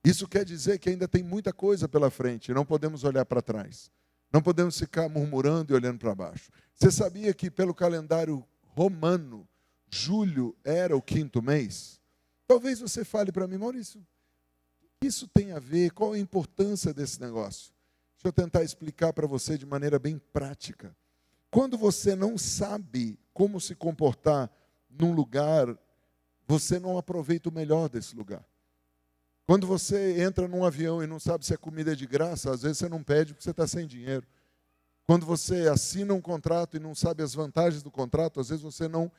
Isso quer dizer que ainda tem muita coisa pela frente, não podemos olhar para trás. Não podemos ficar murmurando e olhando para baixo. Você sabia que pelo calendário romano, julho era o 5º mês? Talvez você fale para mim, Maurício, o que isso tem a ver? Qual a importância desse negócio? Deixa eu tentar explicar para você de maneira bem prática. Quando você não sabe como se comportar num lugar, você não aproveita o melhor desse lugar. Quando você entra num avião e não sabe se a comida é de graça, às vezes você não pede porque você está sem dinheiro. Quando você assina um contrato e não sabe as vantagens do contrato, às vezes você não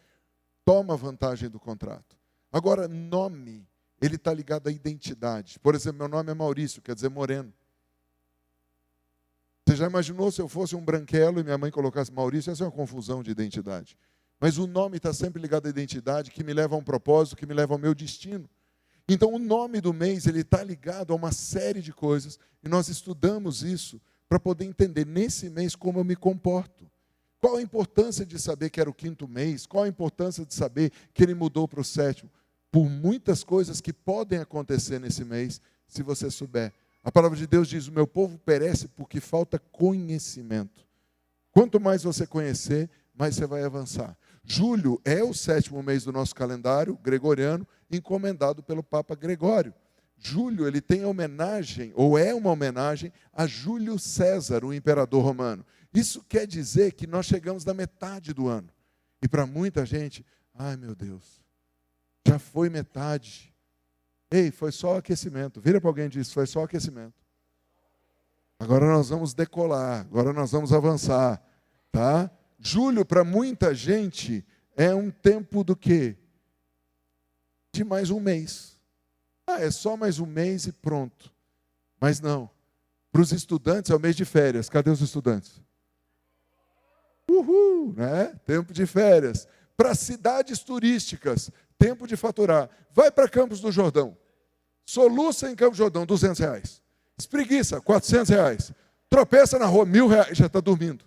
toma vantagem do contrato. Agora, nome, ele está ligado à identidade. Por exemplo, meu nome é Maurício, quer dizer moreno. Você já imaginou se eu fosse um branquelo e minha mãe colocasse Maurício? Essa é uma confusão de identidade. Mas o nome está sempre ligado à identidade, que me leva a um propósito, que me leva ao meu destino. Então, o nome do mês ele está ligado a uma série de coisas, e nós estudamos isso para poder entender, nesse mês, como eu me comporto. Qual a importância de saber que era o 5º mês? Qual a importância de saber que ele mudou para o 7º? Por muitas coisas que podem acontecer nesse mês, se você souber. A palavra de Deus diz, o meu povo perece porque falta conhecimento. Quanto mais você conhecer, mais você vai avançar. Julho é o 7º mês do nosso calendário gregoriano, encomendado pelo Papa Gregório. Julho, ele tem homenagem, ou é uma homenagem, a Júlio César, o imperador romano. Isso quer dizer que nós chegamos na metade do ano. E para muita gente, ai meu Deus, já foi metade. Ei, foi só aquecimento. Vira para alguém e diz, foi só aquecimento. Agora nós vamos decolar, agora nós vamos avançar, tá? Julho, para muita gente, é um tempo do quê? De mais um mês. É só mais um mês e pronto. Mas não. Para os estudantes é o mês de férias. Cadê os estudantes? Uhul, né? Tempo de férias. Para cidades turísticas, tempo de faturar. Vai para Campos do Jordão. Soluça em Campos do Jordão, R$200. Espreguiça, R$400. Tropeça na rua, R$1.000, já está dormindo.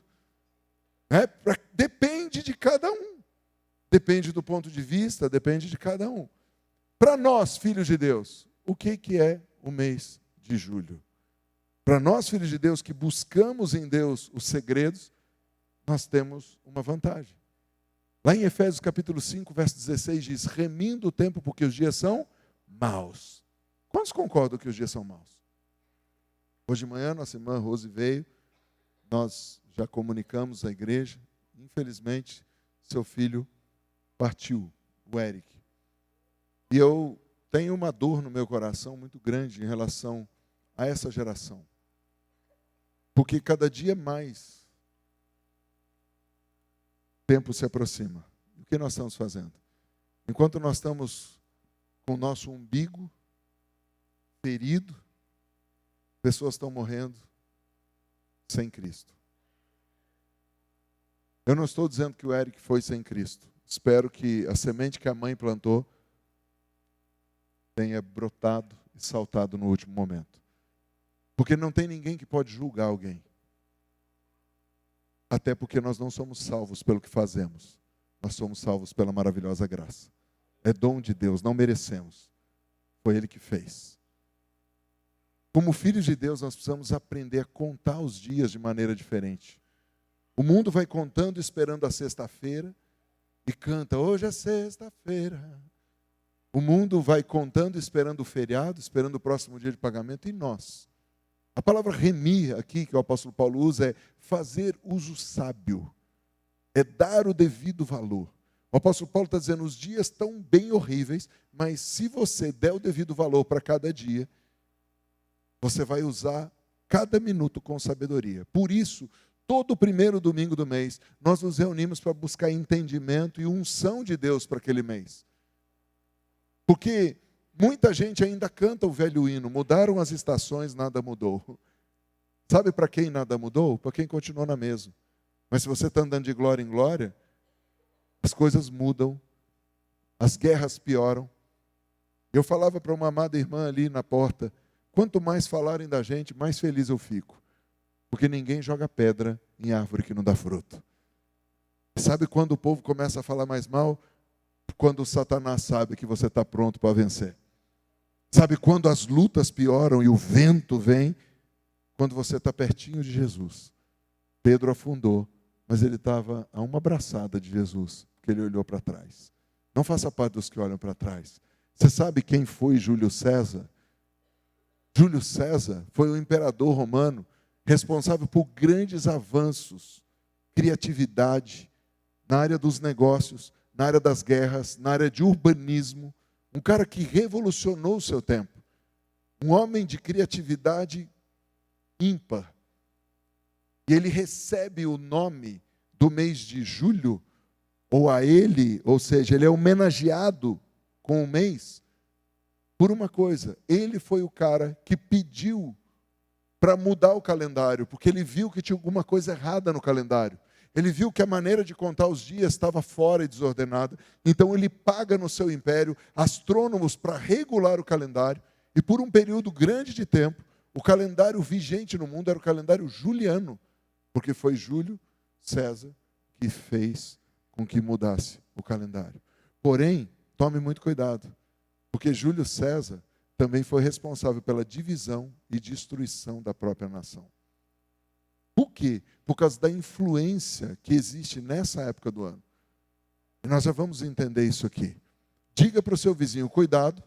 Depende de cada um. Depende do ponto de vista, depende de cada um. Para nós, filhos de Deus, o que é o mês de julho? Para nós, filhos de Deus, que buscamos em Deus os segredos, nós temos uma vantagem. Lá em Efésios capítulo 5, verso 16, diz, remindo o tempo porque os dias são maus. Quantos concordam que os dias são maus? Hoje de manhã, nossa irmã Rose veio, nós já comunicamos à igreja, infelizmente, seu filho partiu, o Eric. E eu tenho uma dor no meu coração muito grande em relação a essa geração. Porque cada dia mais o tempo se aproxima. O que nós estamos fazendo? Enquanto nós estamos com o nosso umbigo ferido, pessoas estão morrendo sem Cristo. Eu não estou dizendo que o Eric foi sem Cristo. Espero que a semente que a mãe plantou tenha brotado e saltado no último momento. Porque não tem ninguém que pode julgar alguém. Até porque nós não somos salvos pelo que fazemos. Nós somos salvos pela maravilhosa graça. É dom de Deus, não merecemos. Foi Ele que fez. Como filhos de Deus, nós precisamos aprender a contar os dias de maneira diferente. O mundo vai contando, esperando a sexta-feira, e canta, hoje é sexta-feira. O mundo vai contando, esperando o feriado, esperando o próximo dia de pagamento, e nós? A palavra remir aqui, que o apóstolo Paulo usa, é fazer uso sábio. É dar o devido valor. O apóstolo Paulo está dizendo, os dias estão bem horríveis, mas se você der o devido valor para cada dia, você vai usar cada minuto com sabedoria. Por isso, todo o primeiro domingo do mês, nós nos reunimos para buscar entendimento e unção de Deus para aquele mês. Porque muita gente ainda canta o velho hino, mudaram as estações, nada mudou. Sabe para quem nada mudou? Para quem continuou na mesma. Mas se você está andando de glória em glória, as coisas mudam, as guerras pioram. Eu falava para uma amada irmã ali na porta, quanto mais falarem da gente, mais feliz eu fico. Porque ninguém joga pedra em árvore que não dá fruto. Sabe quando o povo começa a falar mais mal? Quando o Satanás sabe que você está pronto para vencer. Sabe quando as lutas pioram e o vento vem? Quando você está pertinho de Jesus. Pedro afundou, mas ele estava a uma braçada de Jesus, porque ele olhou para trás. Não faça parte dos que olham para trás. Você sabe quem foi Júlio César? Júlio César foi o imperador romano responsável por grandes avanços, criatividade, na área dos negócios, na área das guerras, na área de urbanismo. Um cara que revolucionou o seu tempo. Um homem de criatividade ímpar. E ele recebe o nome do mês de julho, ou a ele, ou seja, ele é homenageado com o mês, por uma coisa. Ele foi o cara que pediu para mudar o calendário, porque ele viu que tinha alguma coisa errada no calendário. Ele viu que a maneira de contar os dias estava fora e desordenada. Então ele paga no seu império astrônomos para regular o calendário. E por um período grande de tempo, o calendário vigente no mundo era o calendário juliano. Porque foi Júlio César que fez com que mudasse o calendário. Porém, tome muito cuidado. Porque Júlio César também foi responsável pela divisão e destruição da própria nação. Por quê? Por causa da influência que existe nessa época do ano. E nós já vamos entender isso aqui. Diga para o seu vizinho, cuidado,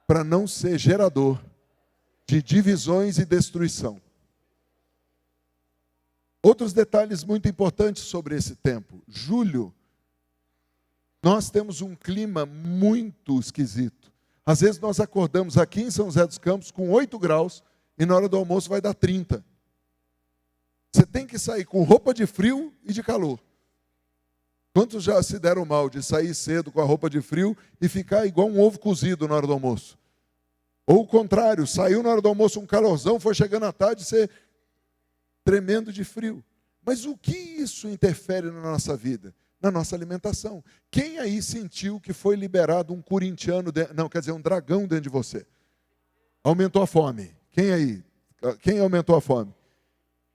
para não ser gerador de divisões e destruição. Outros detalhes muito importantes sobre esse tempo. Julho, nós temos um clima muito esquisito. Às vezes nós acordamos aqui em São José dos Campos com 8 graus e na hora do almoço vai dar 30. Você tem que sair com roupa de frio e de calor. Quantos já se deram mal de sair cedo com a roupa de frio e ficar igual um ovo cozido na hora do almoço? Ou o contrário, saiu na hora do almoço um calorzão, foi chegando à tarde e você tremendo de frio. Mas o que isso interfere na nossa vida? Na nossa alimentação. Quem aí sentiu que foi liberado um corintiano, um dragão dentro de você? Aumentou a fome. Quem aí? Quem aumentou a fome?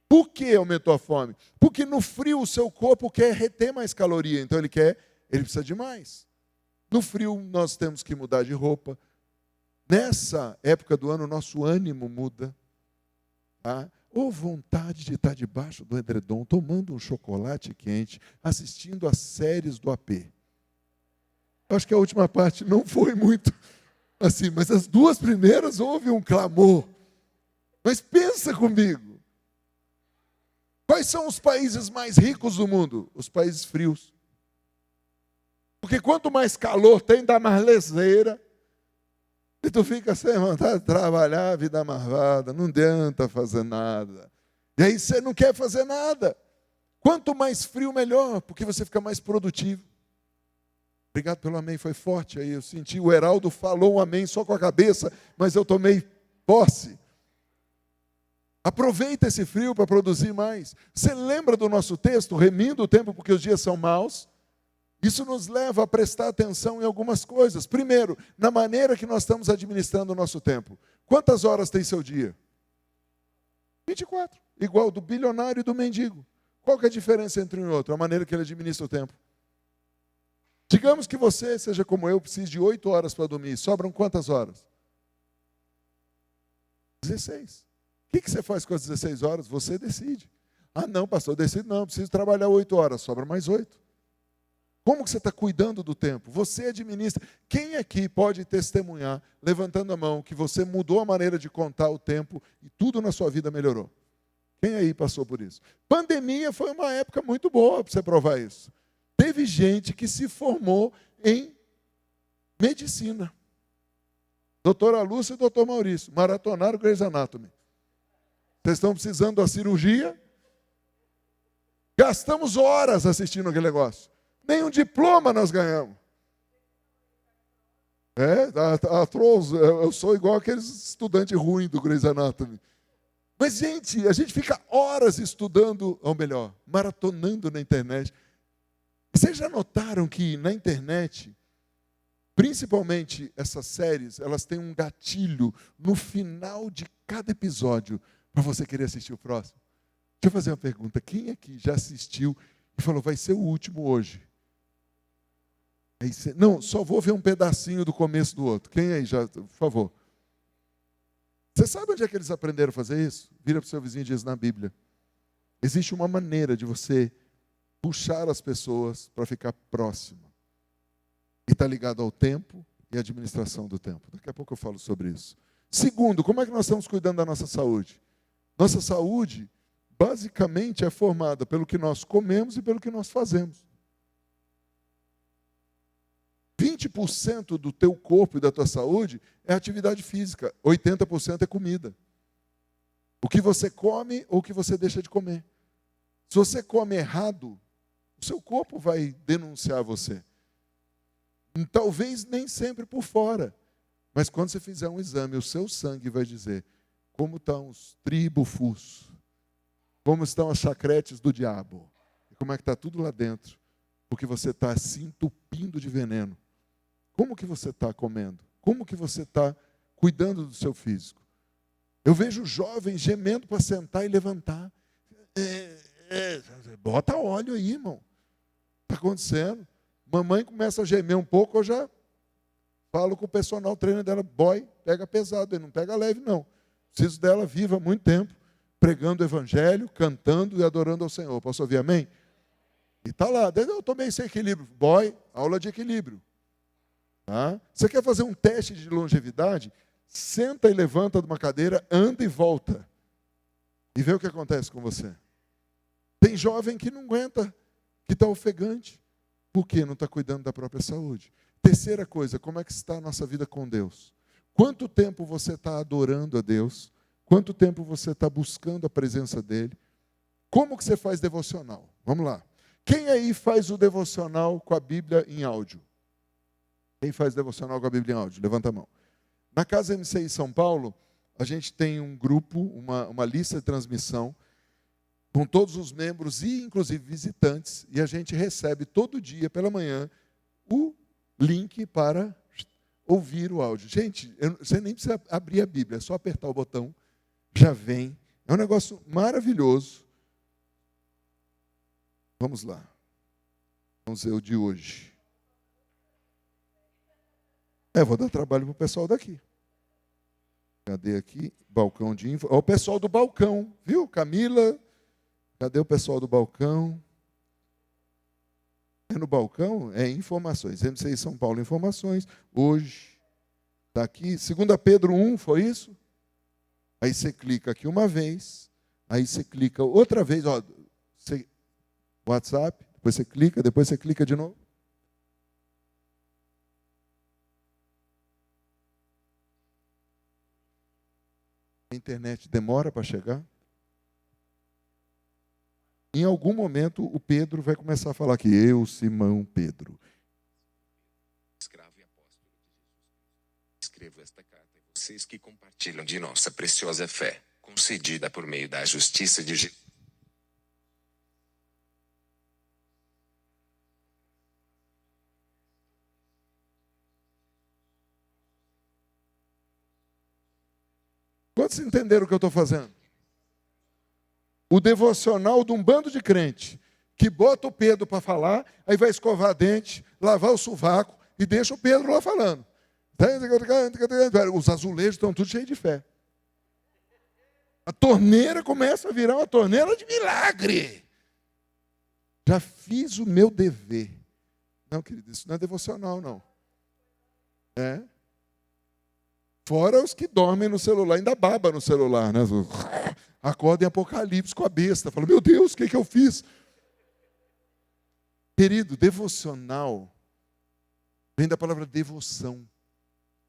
Por que aumentou a fome? Porque no frio o seu corpo quer reter mais caloria, então ele precisa de mais. No frio nós temos que mudar de roupa. Nessa época do ano o nosso ânimo muda. Tá? Ou vontade de estar debaixo do edredom, tomando um chocolate quente, assistindo às séries do AP. Eu acho que a última parte não foi muito assim, mas as duas primeiras houve um clamor. Mas pensa comigo. Quais são os países mais ricos do mundo? Os países frios. Porque quanto mais calor tem, dá mais leseira. E tu fica sem vontade de trabalhar, vida amarvada, não adianta fazer nada. E aí você não quer fazer nada. Quanto mais frio, melhor, porque você fica mais produtivo. Obrigado pelo amém, foi forte aí. Eu senti, o Heraldo falou um amém só com a cabeça, mas eu tomei posse. Aproveita esse frio para produzir mais. Você lembra do nosso texto, remindo o tempo porque os dias são maus? Isso nos leva a prestar atenção em algumas coisas. Primeiro, na maneira que nós estamos administrando o nosso tempo. Quantas horas tem seu dia? 24. Igual do bilionário e do mendigo. Qual que é a diferença entre um e outro? A maneira que ele administra o tempo. Digamos que você, seja como eu, precise de 8 horas para dormir. Sobram quantas horas? 16. O que você faz com as 16 horas? Você decide. Ah, não, pastor, eu decido não, preciso trabalhar 8 horas, sobra mais 8. Como que você está cuidando do tempo? Você administra. Quem aqui pode testemunhar, levantando a mão, que você mudou a maneira de contar o tempo e tudo na sua vida melhorou? Quem aí passou por isso? Pandemia foi uma época muito boa para você provar isso. Teve gente que se formou em medicina. Doutora Lúcia e doutor Maurício, maratonaram Grey's Anatomy. Vocês estão precisando da cirurgia? Gastamos horas assistindo aquele negócio. Nem um diploma nós ganhamos. Eu sou igual aqueles estudantes ruins do Grey's Anatomy. Mas, gente, a gente fica horas estudando, ou melhor, maratonando na internet. Vocês já notaram que na internet, principalmente essas séries, elas têm um gatilho no final de cada episódio para você querer assistir o próximo? Deixa eu fazer uma pergunta. Quem aqui já assistiu e falou, vai ser o último hoje? Aí você, não, só vou ver um pedacinho do começo do outro. Quem aí já, por favor? Você sabe onde é que eles aprenderam a fazer isso? Vira para o seu vizinho e diz: na Bíblia. Existe uma maneira de você puxar as pessoas para ficar próximo. E está ligado ao tempo e à administração do tempo. Daqui a pouco eu falo sobre isso. Segundo, como é que nós estamos cuidando da nossa saúde? Nossa saúde, basicamente, é formada pelo que nós comemos e pelo que nós fazemos. 20% do teu corpo e da tua saúde é atividade física. 80% é comida. O que você come ou o que você deixa de comer. Se você come errado, o seu corpo vai denunciar você. Talvez nem sempre por fora. Mas quando você fizer um exame, o seu sangue vai dizer como estão os tribufus, como estão as chacretes do diabo, e como é que está tudo lá dentro, porque você está se entupindo de veneno. Como que você está comendo? Como que você está cuidando do seu físico? Eu vejo jovens gemendo para sentar e levantar. Bota óleo aí, irmão. Está acontecendo. Mamãe começa a gemer um pouco, eu já falo com o personal trainer dela: boy, pega pesado, ele não pega leve, não. Preciso dela viva há muito tempo, pregando o evangelho, cantando e adorando ao Senhor. Posso ouvir amém? E está lá, eu tomei esse equilíbrio. Boy, aula de equilíbrio. Tá? Você quer fazer um teste de longevidade? Senta e levanta de uma cadeira, anda e volta. E vê o que acontece com você. Tem jovem que não aguenta, que está ofegante. Por quê? Não está cuidando da própria saúde. Terceira coisa, como é que está a nossa vida com Deus? Quanto tempo você está adorando a Deus? Quanto tempo você está buscando a presença dEle? Como que você faz devocional? Vamos lá. Quem aí faz o devocional com a Bíblia em áudio? Quem faz devocional com a Bíblia em áudio? Levanta a mão. Na Casa MCI São Paulo, a gente tem um grupo, uma lista de transmissão, com todos os membros e, inclusive, visitantes, e a gente recebe todo dia, pela manhã, o link para ouvir o áudio. Gente, você nem precisa abrir a Bíblia, é só apertar o botão, já vem. É um negócio maravilhoso. Vamos lá. Vamos ver o de hoje. Vou dar trabalho para o pessoal daqui. Cadê aqui? Balcão de info. Ó, o pessoal do balcão, viu? Camila, cadê o pessoal do balcão? É no balcão? É informações. MCI São Paulo, informações. Hoje, está aqui. 2 Pedro 1, foi isso? Aí você clica aqui uma vez. Aí você clica outra vez. Ó, WhatsApp. Depois você clica de novo. A internet demora para chegar. Em algum momento, o Pedro vai começar a falar que eu, Simão Pedro. Escravo e apóstolo de Jesus. Escrevo esta carta a vocês que compartilham de nossa preciosa fé, concedida por meio da justiça de Jesus. Quantos entenderam o que eu estou fazendo? O devocional de um bando de crente que bota o Pedro para falar, aí vai escovar dente, lavar o sovaco e deixa o Pedro lá falando. Os azulejos estão tudo cheios de fé. A torneira começa a virar uma torneira de milagre. Já fiz o meu dever. Não, querido, isso não é devocional, não. É. Fora os que dormem no celular, ainda baba no celular, né? Acorda em Apocalipse com a besta. Fala, meu Deus, o que eu fiz? Querido, devocional vem da palavra devoção.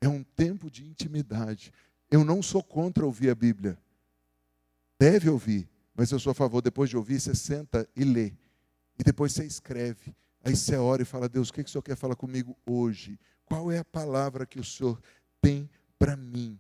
É um tempo de intimidade. Eu não sou contra ouvir a Bíblia. Deve ouvir, mas eu sou a favor, depois de ouvir, você senta e lê. E depois você escreve. Aí você ora e fala, Deus, o que o Senhor quer falar comigo hoje? Qual é a palavra que o Senhor tem para mim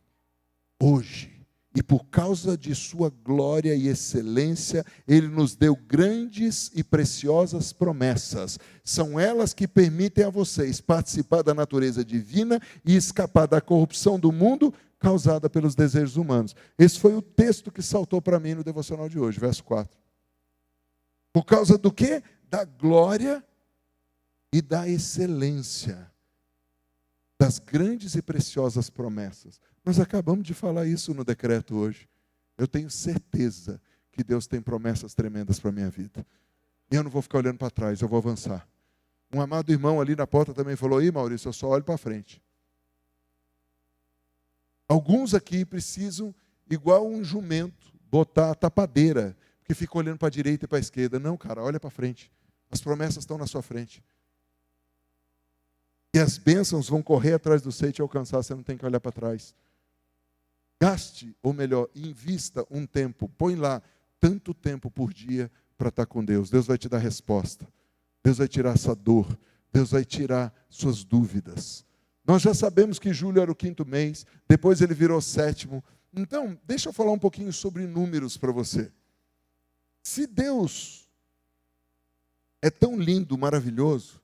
hoje? E por causa de sua glória e excelência, Ele nos deu grandes e preciosas promessas. São elas que permitem a vocês participar da natureza divina e escapar da corrupção do mundo causada pelos desejos humanos. Esse foi o texto que saltou para mim no devocional de hoje, verso 4. Por causa do quê? Da glória e da excelência das grandes e preciosas promessas. Nós acabamos de falar isso no decreto hoje. Eu tenho certeza que Deus tem promessas tremendas para a minha vida. E eu não vou ficar olhando para trás, eu vou avançar. Um amado irmão ali na porta também falou: "Ih, Maurício, eu só olho para frente." Alguns aqui precisam, igual um jumento, botar a tapadeira, porque fica olhando para a direita e para a esquerda. Não, cara, olha para frente. As promessas estão na sua frente. E as bênçãos vão correr atrás do você e te alcançar, você não tem que olhar para trás. Gaste, ou melhor, invista um tempo, põe lá tanto tempo por dia para estar com Deus. Deus vai te dar resposta. Deus vai tirar essa dor. Deus vai tirar suas dúvidas. Nós já sabemos que julho era o 5º mês, depois ele virou 7º. Então, deixa eu falar um pouquinho sobre números para você. Se Deus é tão lindo, maravilhoso,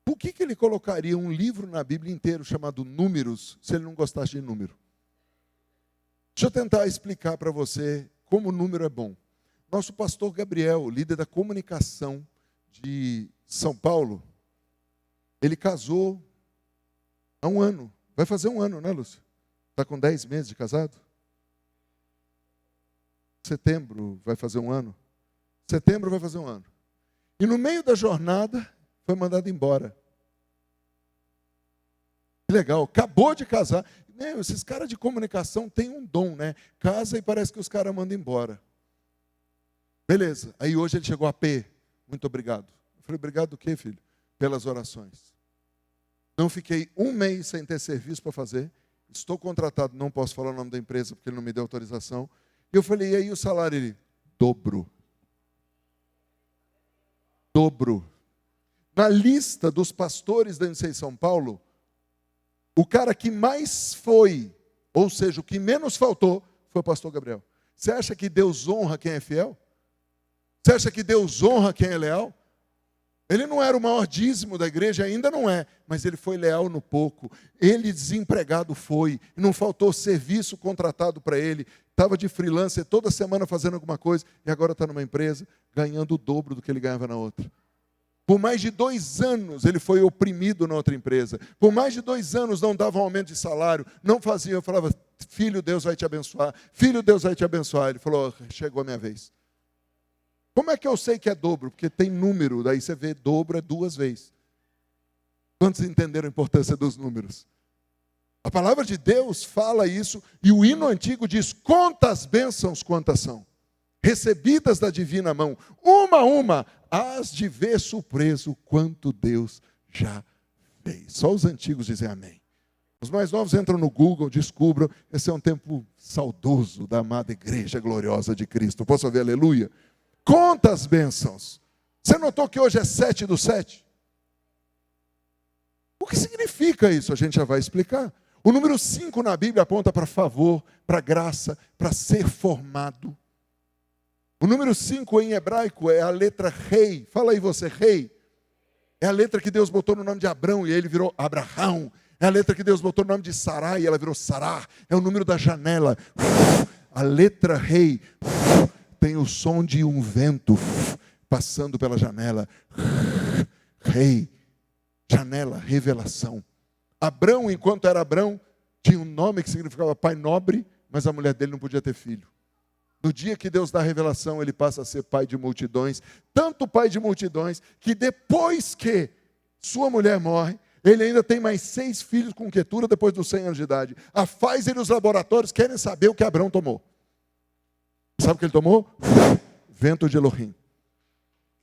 por que ele colocaria um livro na Bíblia inteiro chamado Números, se ele não gostasse de número? Deixa eu tentar explicar para você como o número é bom. Nosso pastor Gabriel, líder da comunicação de São Paulo, ele casou há 1 ano. Vai fazer 1 ano, né, Lúcio? Está com 10 meses de casado? Setembro vai fazer 1 ano. Setembro vai fazer 1 ano. E no meio da jornada, foi mandado embora. Que legal, acabou de casar. Esses caras de comunicação têm um dom, né? Casa e parece que os caras mandam embora. Beleza, aí hoje ele chegou a P. Muito obrigado. Eu falei: obrigado do quê, filho? Pelas orações. Não fiquei 1 mês sem ter serviço para fazer. Estou contratado, não posso falar o nome da empresa porque ele não me deu autorização. E eu falei: e aí o salário? Ele: dobro. Dobro. Na lista dos pastores da NCI São Paulo, o cara que mais foi, ou seja, o que menos faltou, foi o pastor Gabriel. Você acha que Deus honra quem é fiel? Você acha que Deus honra quem é leal? Ele não era o maior dízimo da igreja, ainda não é, mas ele foi leal no pouco. Ele, desempregado, foi. Não faltou serviço contratado para ele. Estava de freelancer toda semana fazendo alguma coisa e agora está numa empresa ganhando o dobro do que ele ganhava na outra. Por mais de 2 anos ele foi oprimido na outra empresa. Por mais de 2 anos não dava um aumento de salário, não fazia. Eu falava: filho, Deus vai te abençoar. Filho, Deus vai te abençoar. Ele falou: chegou a minha vez. Como é que eu sei que é dobro? Porque tem número, daí você vê dobro é 2 vezes. Quantos entenderam a importância dos números? A palavra de Deus fala isso, e o hino antigo diz: quantas bênçãos, quantas são, recebidas da divina mão, uma a uma, hás de ver surpreso quanto Deus já fez. Só os antigos dizem amém. Os mais novos entram no Google, descubram, esse é um tempo saudoso da amada igreja gloriosa de Cristo. Posso ouvir aleluia? Quantas bênçãos. Você notou que hoje é 7/7? O que significa isso? A gente já vai explicar. O número 5 na Bíblia aponta para favor, para graça, para ser formado. O número 5 em hebraico é a letra rei. Fala aí você, rei. É a letra que Deus botou no nome de Abrão e ele virou Abraão. É a letra que Deus botou no nome de Sarai e ela virou Sará. É o número da janela. A letra rei tem o som de um vento passando pela janela. Rei, janela, revelação. Abrão, enquanto era Abrão, tinha um nome que significava pai nobre, mas a mulher dele não podia ter filho. No dia que Deus dá a revelação, ele passa a ser pai de multidões, tanto pai de multidões, que depois que sua mulher morre, ele ainda tem mais 6 filhos com Quetura depois dos 100 anos de idade. A Pfizer e os laboratórios querem saber o que Abrão tomou. Sabe o que ele tomou? Vento de Elohim.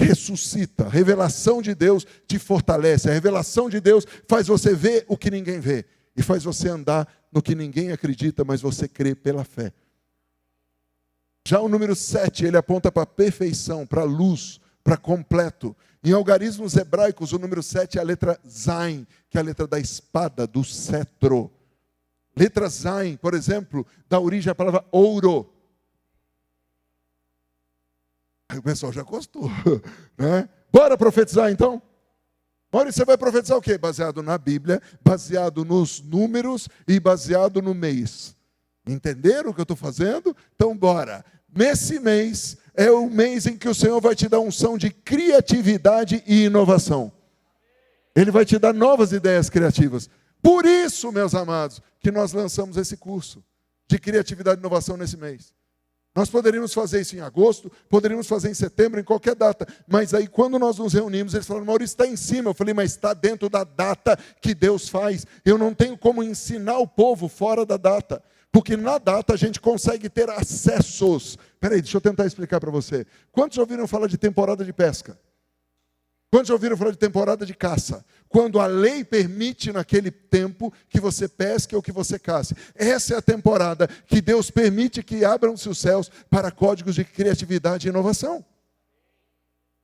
Ressuscita. A revelação de Deus te fortalece. A revelação de Deus faz você ver o que ninguém vê. E faz você andar no que ninguém acredita, mas você crê pela fé. Já o número 7, ele aponta para a perfeição, para a luz, para completo. Em algarismos hebraicos, o número 7 é a letra Zain, que é a letra da espada, do cetro. Letra Zain, por exemplo, dá origem à palavra ouro. Aí o pessoal já gostou, né? Bora profetizar então? Bora, você vai profetizar o quê? Baseado na Bíblia, baseado nos números e baseado no mês. Entenderam o que eu estou fazendo? Então bora. Nesse mês é o mês em que o Senhor vai te dar unção de criatividade e inovação. Ele vai te dar novas ideias criativas. Por isso, meus amados, que nós lançamos esse curso de criatividade e inovação nesse mês. Nós poderíamos fazer isso em agosto, poderíamos fazer em setembro, em qualquer data. Mas aí, quando nós nos reunimos, eles falaram, Maurício, está em cima. Eu falei, mas está dentro da data que Deus faz. Eu não tenho como ensinar o povo fora da data. Porque na data a gente consegue ter acessos. Espera aí, deixa eu tentar explicar para você. Quantos já ouviram falar de temporada de pesca? Quantos já ouviram falar de temporada de caça? Quando a lei permite naquele tempo que você pesque ou que você caça. Essa é a temporada que Deus permite que abram-se os céus para códigos de criatividade e inovação.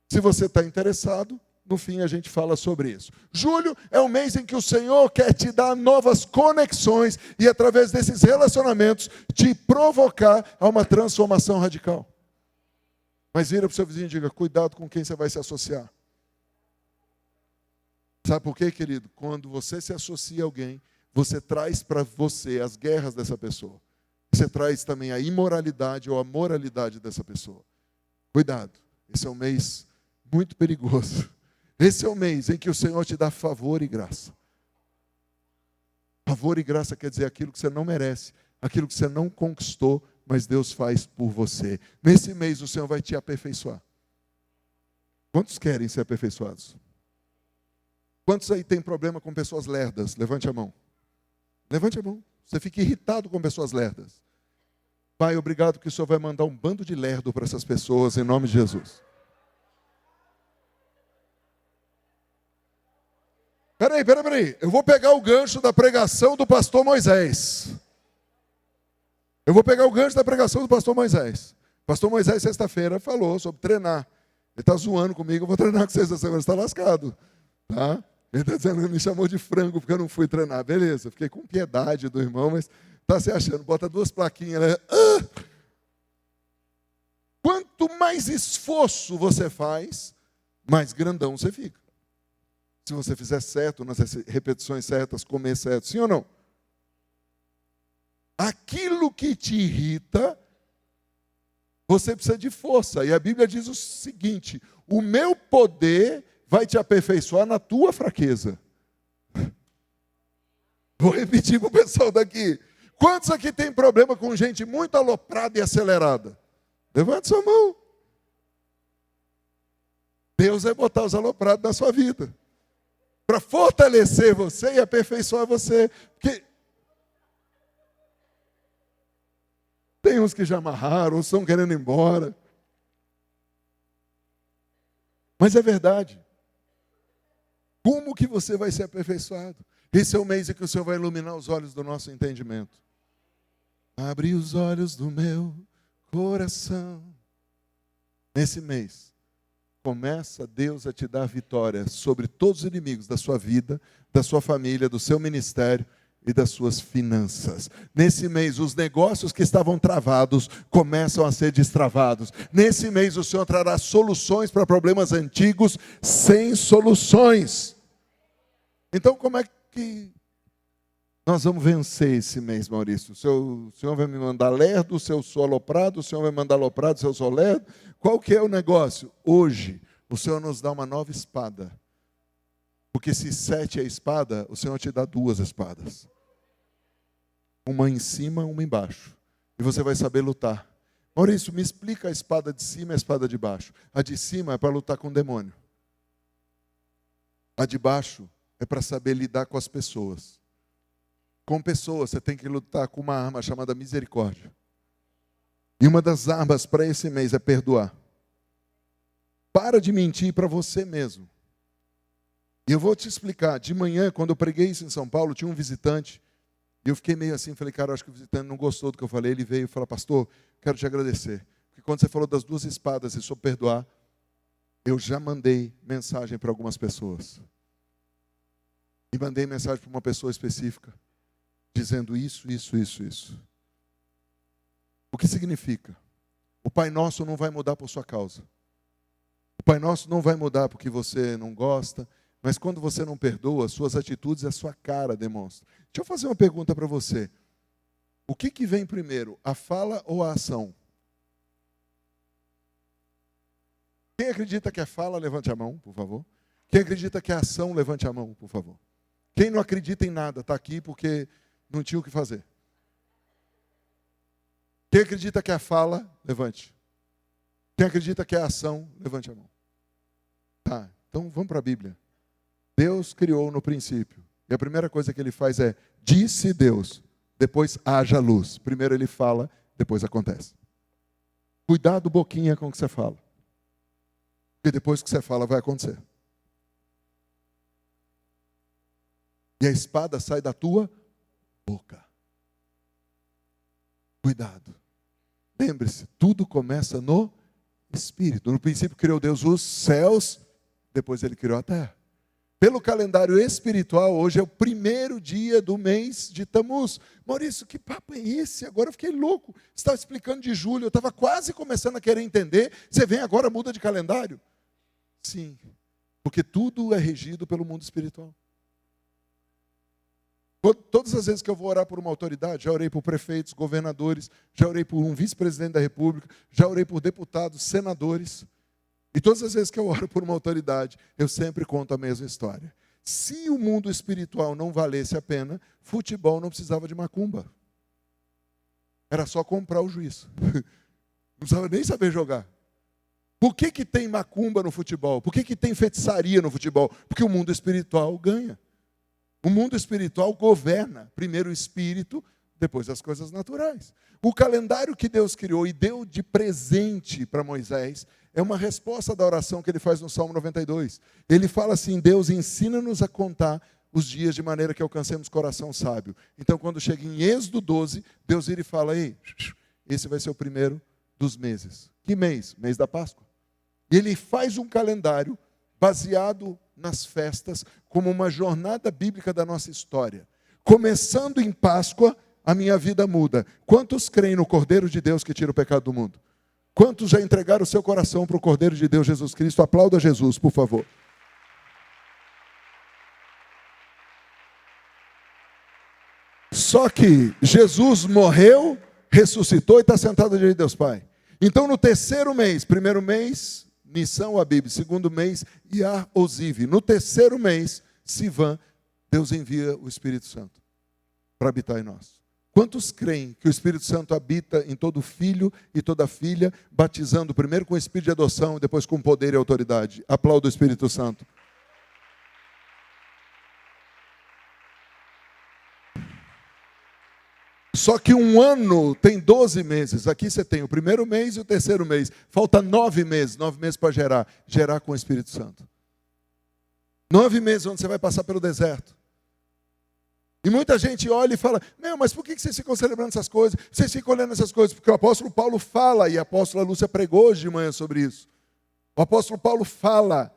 Se você está interessado, no fim a gente fala sobre isso. Julho é o mês em que o Senhor quer te dar novas conexões e através desses relacionamentos te provocar a uma transformação radical. Mas vira para o seu vizinho e diga, cuidado com quem você vai se associar. Sabe por quê, querido? Quando você se associa a alguém, você traz para você as guerras dessa pessoa. Você traz também a imoralidade ou a moralidade dessa pessoa. Cuidado, esse é um mês muito perigoso. Esse é o mês em que o Senhor te dá favor e graça. Favor e graça quer dizer aquilo que você não merece, aquilo que você não conquistou, mas Deus faz por você. Nesse mês o Senhor vai te aperfeiçoar. Quantos querem ser aperfeiçoados? Quantos aí tem problema com pessoas lerdas? Levante a mão. Levante a mão. Você fica irritado com pessoas lerdas. Pai, obrigado que o Senhor vai mandar um bando de lerdo para essas pessoas, em nome de Jesus. Peraí. Eu vou pegar o gancho da pregação do pastor Moisés. Pastor Moisés, sexta-feira, falou sobre treinar. Ele está zoando comigo, eu vou treinar com vocês essa semana, você está lascado. Tá? Ele está dizendo, ele me chamou de frango porque eu não fui treinar. Beleza, fiquei com piedade do irmão, mas está se achando. Bota 2 plaquinhas. Quanto mais esforço você faz, mais grandão você fica. Se você fizer certo, nas repetições certas, comer certo, sim ou não? Aquilo que te irrita, você precisa de força. E a Bíblia diz o seguinte, o meu poder vai te aperfeiçoar na tua fraqueza. Vou repetir para o pessoal daqui. Quantos aqui tem problema com gente muito aloprada e acelerada? Levante sua mão. Deus vai botar os aloprados na sua vida. Para fortalecer você e aperfeiçoar você. Porque tem uns que já amarraram, ou estão querendo ir embora. Mas é verdade. Como que você vai ser aperfeiçoado? Esse é o mês em que o Senhor vai iluminar os olhos do nosso entendimento. Abre os olhos do meu coração. Nesse mês, começa Deus a te dar vitória sobre todos os inimigos da sua vida, da sua família, do seu ministério e das suas finanças. Nesse mês, os negócios que estavam travados começam a ser destravados. Nesse mês, o Senhor trará soluções para problemas antigos sem soluções. Então, como é que nós vamos vencer esse mês, Maurício? O Senhor vai me mandar lerdo, se eu sou aloprado, o Senhor vai me mandar aloprado, se eu sou lerdo? Qual que é o negócio? Hoje, o Senhor nos dá uma nova espada. Porque se 7 é espada, o Senhor te dá 2 espadas. Uma em cima, uma embaixo. E você vai saber lutar. Maurício, me explica a espada de cima e a espada de baixo. A de cima é para lutar com o demônio. A de baixo é para saber lidar com as pessoas. Com pessoas, você tem que lutar com uma arma chamada misericórdia. E uma das armas para esse mês é perdoar. Para de mentir para você mesmo. E eu vou te explicar. De manhã, quando eu preguei isso em São Paulo, tinha um visitante. E eu fiquei meio assim, falei, cara, acho que o visitante não gostou do que eu falei. Ele veio e falou, pastor, quero te agradecer. Porque quando você falou das 2 espadas e sobre perdoar, eu já mandei mensagem para algumas pessoas. E mandei mensagem para uma pessoa específica, dizendo isso. O que significa? O Pai Nosso não vai mudar por sua causa. O Pai Nosso não vai mudar porque você não gosta, mas quando você não perdoa, suas atitudes e a sua cara demonstram. Deixa eu fazer uma pergunta para você. O que vem primeiro, a fala ou a ação? Quem acredita que é fala, levante a mão, por favor. Quem acredita que é ação, levante a mão, por favor. Quem não acredita em nada, está aqui porque não tinha o que fazer. Quem acredita que é fala, levante. Quem acredita que é ação, levante a mão. Tá, então vamos para a Bíblia. Deus criou no princípio. E a primeira coisa que ele faz é, disse Deus, depois haja luz. Primeiro ele fala, depois acontece. Cuidado boquinha com o que você fala. Porque depois que você fala vai acontecer. E a espada sai da tua boca. Cuidado. Lembre-se, tudo começa no Espírito. No princípio criou Deus os céus, depois ele criou a terra. Pelo calendário espiritual, hoje é o primeiro dia do mês de Tamuz. Maurício, que papo é esse? Agora eu fiquei louco. Você estava explicando de julho, eu estava quase começando a querer entender. Você vem agora, muda de calendário? Sim, porque tudo é regido pelo mundo espiritual. Todas as vezes que eu vou orar por uma autoridade, já orei por prefeitos, governadores, já orei por um vice-presidente da República, já orei por deputados, senadores. E todas as vezes que eu oro por uma autoridade, eu sempre conto a mesma história. Se o mundo espiritual não valesse a pena, futebol não precisava de macumba. Era só comprar o juiz. Não precisava nem saber jogar. Por que tem macumba no futebol? Por que tem feitiçaria no futebol? Porque o mundo espiritual ganha. O mundo espiritual governa primeiro o espírito, depois as coisas naturais. O calendário que Deus criou e deu de presente para Moisés é uma resposta da oração que ele faz no Salmo 92. Ele fala assim, Deus ensina-nos a contar os dias de maneira que alcancemos coração sábio. Então, quando chega em Êxodo 12, Deus vira e fala, ei, esse vai ser o primeiro dos meses. Que mês? Mês da Páscoa. E ele faz um calendário baseado nas festas, como uma jornada bíblica da nossa história. Começando em Páscoa, a minha vida muda. Quantos creem no Cordeiro de Deus que tira o pecado do mundo? Quantos já entregaram o seu coração para o Cordeiro de Deus, Jesus Cristo? Aplauda Jesus, por favor. Só que Jesus morreu, ressuscitou e está sentado diante de Deus Pai. Então, no terceiro mês, primeiro mês, Nissan Abib, segundo mês, Iyar Oziv. No terceiro mês, Sivan, Deus envia o Espírito Santo para habitar em nós. Quantos creem que o Espírito Santo habita em todo filho e toda filha, batizando primeiro com o Espírito de adoção e depois com poder e autoridade? Aplauda o Espírito Santo. Só que um ano tem 12 meses. Aqui você tem o primeiro mês e o terceiro mês. Falta 9 meses. 9 meses para gerar. Gerar com o Espírito Santo. 9 meses onde você vai passar pelo deserto. E muita gente olha e fala, meu, mas por que vocês ficam celebrando essas coisas? Vocês ficam olhando essas coisas? Porque o apóstolo Paulo fala, e a apóstola Lúcia pregou hoje de manhã sobre isso. O apóstolo Paulo fala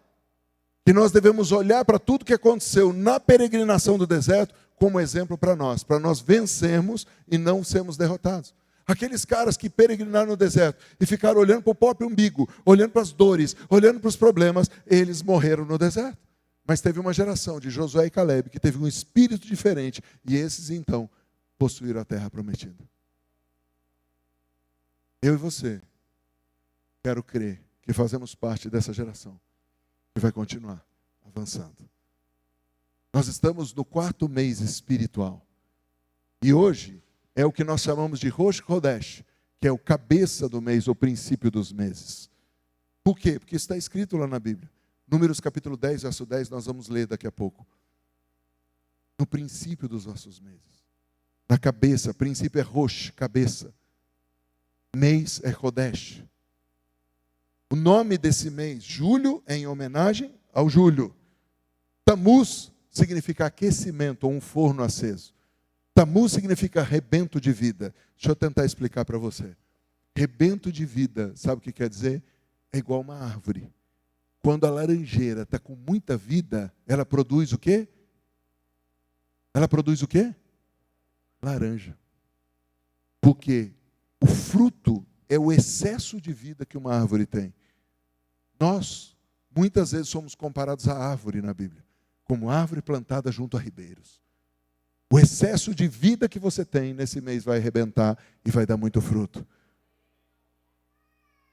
que nós devemos olhar para tudo que aconteceu na peregrinação do deserto como exemplo para nós vencermos e não sermos derrotados. Aqueles caras que peregrinaram no deserto e ficaram olhando para o próprio umbigo, olhando para as dores, olhando para os problemas, eles morreram no deserto. Mas teve uma geração de Josué e Caleb que teve um espírito diferente e esses então possuíram a terra prometida. Eu e você, quero crer que fazemos parte dessa geração que vai continuar avançando. Nós estamos no 4º mês espiritual. E hoje é o que nós chamamos de Rosh Chodesh, que é o cabeça do mês, o princípio dos meses. Por quê? Porque está escrito lá na Bíblia. Números capítulo 10, verso 10, nós vamos ler daqui a pouco. No princípio dos nossos meses. Na cabeça, princípio é Rosh, cabeça. Mês é Chodesh. O nome desse mês, julho, é em homenagem ao Júlio. Tamuz significa aquecimento, ou um forno aceso. Tamuz significa rebento de vida. Deixa eu tentar explicar para você. Rebento de vida, sabe o que quer dizer? É igual uma árvore. Quando a laranjeira está com muita vida, ela produz o quê? Ela produz o quê? Laranja. Porque o fruto é o excesso de vida que uma árvore tem. Nós, muitas vezes, somos comparados à árvore na Bíblia, como árvore plantada junto a ribeiros. O excesso de vida que você tem nesse mês vai arrebentar e vai dar muito fruto.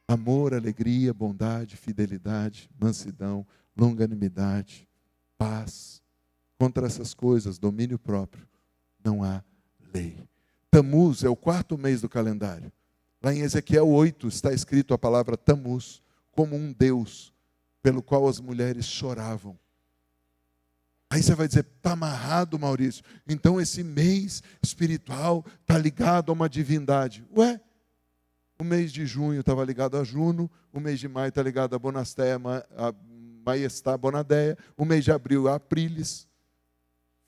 Amor, alegria, bondade, fidelidade, mansidão, longanimidade, paz. Contra essas coisas, domínio próprio, não há lei. Tamuz é o 4º mês do calendário. Lá em Ezequiel 8 está escrito a palavra Tamuz, como um Deus pelo qual as mulheres choravam. Aí você vai dizer, está amarrado, Maurício. Então esse mês espiritual está ligado a uma divindade. Ué, o mês de junho estava ligado a Juno, o mês de maio está ligado a Bonastéia, a Maiestá Bonadeia, o mês de abril a Aprilis,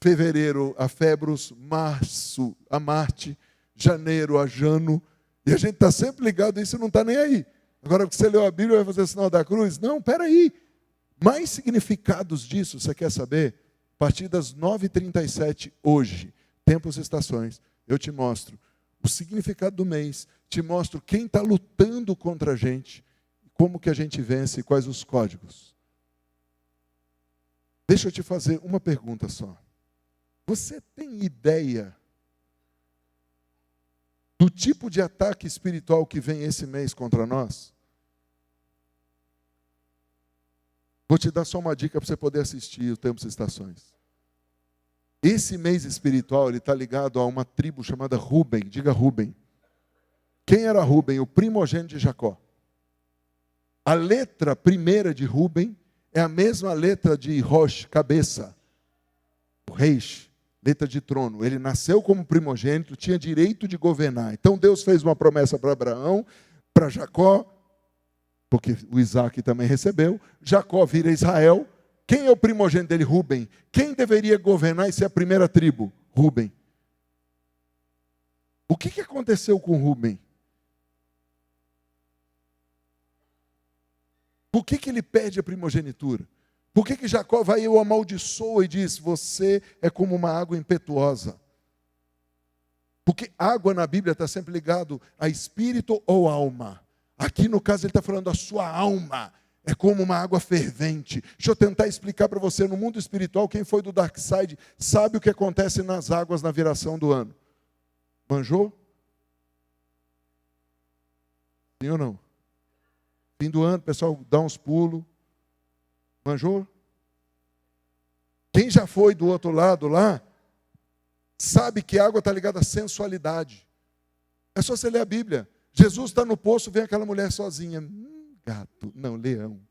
fevereiro a Febros, março a Marte, janeiro a Jano, e a gente está sempre ligado a isso e não está nem aí. Agora que você leu a Bíblia, vai fazer o sinal da cruz? Não, peraí. Mais significados disso, você quer saber? A partir das 9h37 hoje, tempos e estações, eu te mostro o significado do mês, te mostro quem está lutando contra a gente, como que a gente vence e quais os códigos. Deixa eu te fazer uma pergunta só. Você tem ideia do tipo de ataque espiritual que vem esse mês contra nós? Vou te dar só uma dica para você poder assistir o Tempos e Estações. Esse mês espiritual ele está ligado a uma tribo chamada Ruben. Diga Ruben. Quem era Ruben? O primogênito de Jacó. A letra primeira de Ruben é a mesma letra de Rosh, cabeça. O Reish, letra de trono. Ele nasceu como primogênito, tinha direito de governar. Então Deus fez uma promessa para Abraão, para Jacó, porque o Isaac também recebeu. Jacó vira Israel. Quem é o primogênito dele? Ruben. Quem deveria governar e ser a primeira tribo? Ruben. O que aconteceu com Ruben? Por que ele perde a primogenitura? Por que Jacó vai e o amaldiçoa e diz, você é como uma água impetuosa? Porque água na Bíblia está sempre ligado a espírito ou alma. Aqui no caso ele está falando a sua alma. É como uma água fervente. Deixa eu tentar explicar para você. No mundo espiritual, quem foi do Dark Side sabe o que acontece nas águas na viração do ano. Manjou? Sim ou não? Fim do ano, o pessoal dá uns pulos. Manjou? Quem já foi do outro lado lá, sabe que a água está ligada à sensualidade. É só você ler a Bíblia. Jesus está no poço, vem aquela mulher sozinha. Gato, não, leão.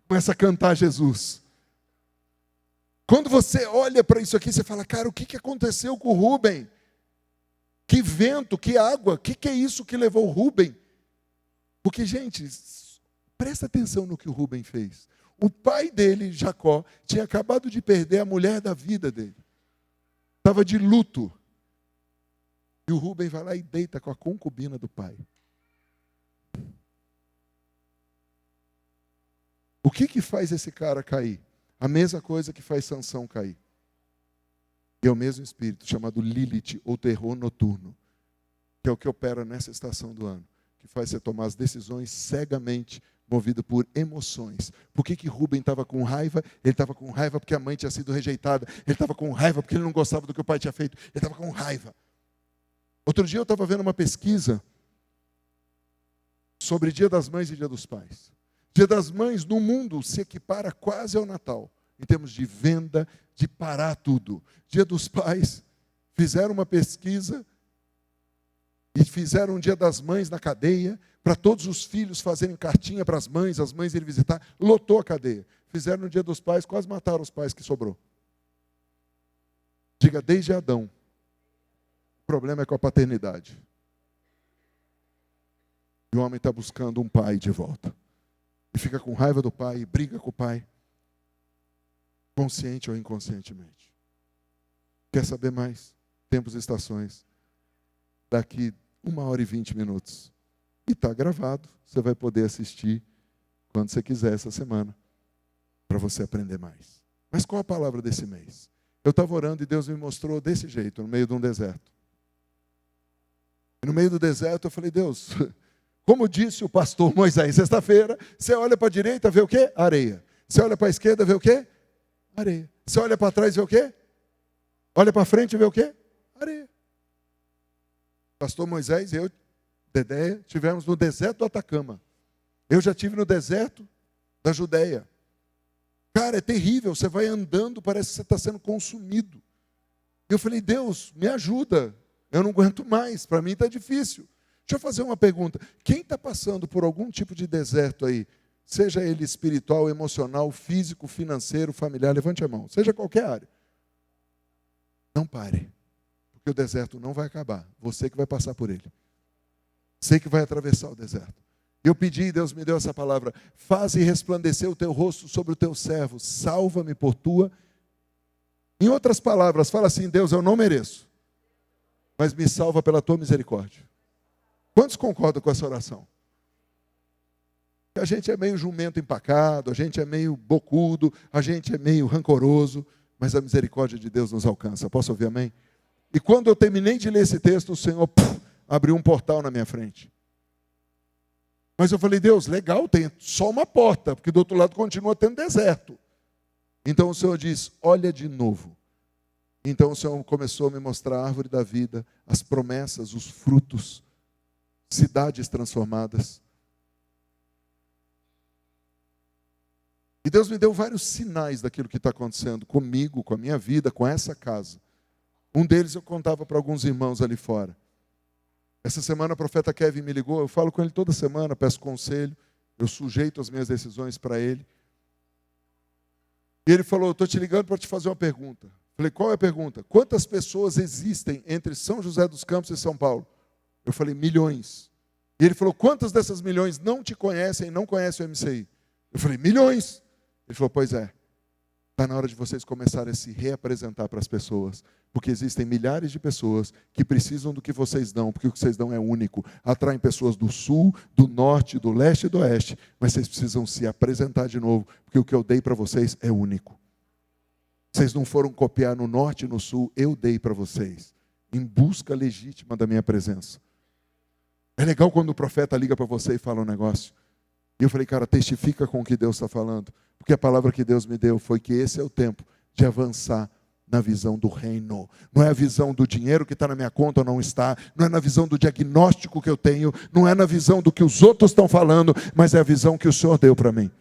Começa a cantar Jesus. Quando você olha para isso aqui, você fala, cara, o que aconteceu com o Ruben? Que vento, que água, o que é isso que levou o Ruben? Porque, gente, presta atenção no que o Ruben fez. O pai dele, Jacó, tinha acabado de perder a mulher da vida dele. Estava de luto. E o Ruben vai lá e deita com a concubina do pai. O que faz esse cara cair? A mesma coisa que faz Sansão cair. E é o mesmo espírito, chamado Lilith, ou terror noturno, que é o que opera nessa estação do ano, que faz você tomar as decisões cegamente, movido por emoções. Por que Ruben estava com raiva? Ele estava com raiva porque a mãe tinha sido rejeitada. Ele estava com raiva porque ele não gostava do que o pai tinha feito. Ele estava com raiva. Outro dia eu estava vendo uma pesquisa sobre Dia das Mães e Dia dos Pais. Dia das Mães no mundo se equipara quase ao Natal, em termos de venda, de parar tudo. Dia dos Pais, fizeram uma pesquisa e fizeram um Dia das Mães na cadeia, para todos os filhos fazerem cartinha para as mães irem visitar, lotou a cadeia. Fizeram no Dia dos Pais, quase mataram os pais que sobrou. Diga, desde Adão, o problema é com a paternidade. E o homem está buscando um pai de volta. E fica com raiva do pai, e briga com o pai, consciente ou inconscientemente. Quer saber mais? Tempos e estações. Daqui 1h20. E está gravado. Você vai poder assistir quando você quiser essa semana, para você aprender mais. Mas qual a palavra desse mês? Eu estava orando e Deus me mostrou desse jeito, no meio de um deserto. E no meio do deserto eu falei, Deus, como disse o pastor Moisés, sexta-feira, você olha para a direita, vê o quê? Areia. Você olha para a esquerda, vê o quê? Areia. Você olha para trás, vê o quê? Olha para frente, vê o quê? Areia. Pastor Moisés e eu, Dedé, tivemos no deserto do Atacama. Eu já tive no deserto da Judéia. Cara, é terrível, você vai andando, parece que você está sendo consumido. Eu falei, Deus, me ajuda, eu não aguento mais, para mim está difícil. Deixa eu fazer uma pergunta, quem está passando por algum tipo de deserto aí, seja ele espiritual, emocional, físico, financeiro, familiar, levante a mão, seja qualquer área. Não pare, porque o deserto não vai acabar, você que vai passar por ele. Você que vai atravessar o deserto. Eu pedi, Deus me deu essa palavra, faze resplandecer o teu rosto sobre o teu servo, salva-me por tua. Em outras palavras, fala assim, Deus, eu não mereço, mas me salva pela tua misericórdia. Quantos concordam com essa oração? A gente é meio jumento empacado, a gente é meio bocudo, a gente é meio rancoroso, mas a misericórdia de Deus nos alcança. Posso ouvir amém? E quando eu terminei de ler esse texto, o Senhor abriu um portal na minha frente. Mas eu falei, Deus, legal, tem só uma porta, porque do outro lado continua tendo deserto. Então o Senhor diz, olha de novo. Então o Senhor começou a me mostrar a árvore da vida, as promessas, os frutos, cidades transformadas. E Deus me deu vários sinais daquilo que está acontecendo comigo, com a minha vida, com essa casa. Um deles eu contava para alguns irmãos ali fora. Essa semana o profeta Kevin me ligou, eu falo com ele toda semana, peço conselho, eu sujeito as minhas decisões para ele. E ele falou, estou te ligando para te fazer uma pergunta. Falei, qual é a pergunta? Quantas pessoas existem entre São José dos Campos e São Paulo? Eu falei, milhões. E ele falou, quantas dessas milhões não te conhecem, não conhecem o MCI? Eu falei, milhões. Ele falou, pois é. Está na hora de vocês começarem a se reapresentar para as pessoas. Porque existem milhares de pessoas que precisam do que vocês dão, porque o que vocês dão é único. Atraem pessoas do sul, do norte, do leste e do oeste. Mas vocês precisam se apresentar de novo, porque o que eu dei para vocês é único. Vocês não foram copiar no norte e no sul, eu dei para vocês. Em busca legítima da minha presença. É legal quando o profeta liga para você e fala um negócio. E eu falei, cara, testifica com o que Deus está falando. Porque a palavra que Deus me deu foi que esse é o tempo de avançar na visão do reino. Não é a visão do dinheiro que está na minha conta ou não está. Não é na visão do diagnóstico que eu tenho. Não é na visão do que os outros estão falando. Mas é a visão que o Senhor deu para mim.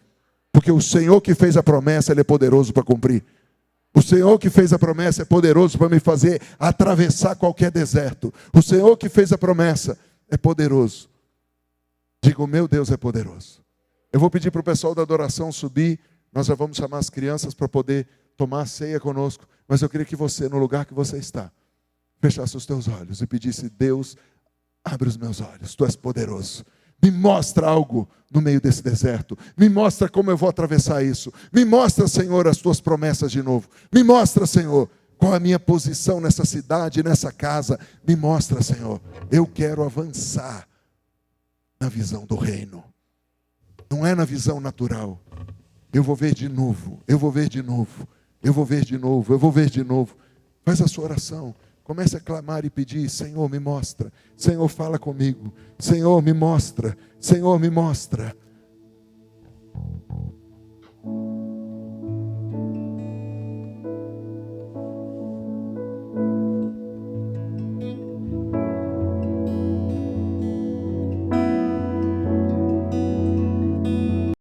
Porque o Senhor que fez a promessa, Ele é poderoso para cumprir. O Senhor que fez a promessa é poderoso para me fazer atravessar qualquer deserto. O Senhor que fez a promessa é poderoso. Digo, meu Deus é poderoso. Eu vou pedir para o pessoal da adoração subir. Nós já vamos chamar as crianças para poder tomar a ceia conosco. Mas eu queria que você, no lugar que você está, fechasse os teus olhos e pedisse, Deus, abre os meus olhos, Tu és poderoso. Me mostra algo no meio desse deserto. Me mostra como eu vou atravessar isso. Me mostra, Senhor, as Tuas promessas de novo. Me mostra, Senhor, qual a minha posição nessa cidade, nessa casa. Me mostra, Senhor. Eu quero avançar na visão do reino. Não é na visão natural. Eu vou ver de novo. Eu vou ver de novo. Eu vou ver de novo. Eu vou ver de novo. Faz a sua oração. Comece a clamar e pedir, Senhor, me mostra. Senhor, fala comigo. Senhor, me mostra. Senhor, me mostra.